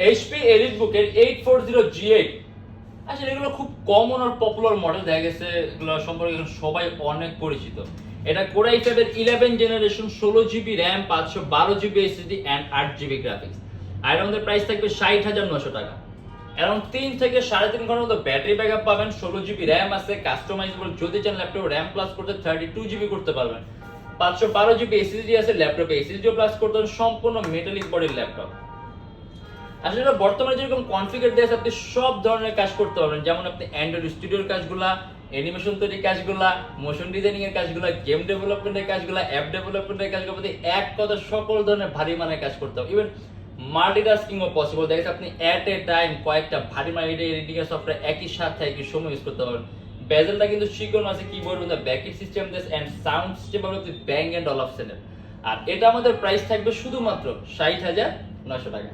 HP EliteBook এর 840G8 আসলে এগুলো খুব কমন আর পপুলার মডেল, দেখা গেছে এগুলো সম্পর্কে সবাই অনেক পরিচিত। এটা কোর i5 এর 11 generation, 16GB RAM, 512GB SSD and 8GB graphics. আর আমাদের প্রাইস থাকবে 60,900 টাকা। অ্যারাউন্ড 3 থেকে 3.5 ঘন্টার মতো ব্যাটারি ব্যাকআপ পাবেন, 16GB RAM আছে, কাস্টমাইজেবল যদি চান ল্যাপটপ RAM প্লাস করতে 32GB করতে পারবেন, 512GB SSD আছে, ল্যাপটপে SSD প্লাস করতে পারবেন, সম্পূর্ণ মেটালিক বডির ল্যাপটপ। আসলে বর্তমানে যেরকম কনফিগার দেয়া আছে আপনি সব ধরনের কাজ করতে পারবেন, যেমন আপনি অ্যান্ড্রয়েড স্টুডিওর কাজগুলা, অ্যানিমেশন তৈরির কাজগুলা, মোশন ডিজাইনিং এর কাজগুলা, গেম ডেভেলপমেন্টের কাজগুলা, অ্যাপ ডেভেলপমেন্টের কাজগুলো, এক কথা সকল ধরনের ভারী মানের কাজ করতে হবে। ইভেন মাল্টিটাস্কিংও পসিবল, দেখেন আপনি এট এ টাইম কয়েকটা ভারী মানের এডিটিং এর সফটওয়্যার একই সাথে একই সময় ইউজ করতে পারবেন। বেজেলটা কিন্তু চিকন আছে, keyboard with backlit system this and sound system with Bang and Olufsen. আর এটা আমাদের প্রাইস থাকবে শুধুমাত্র 60,900 টাকা।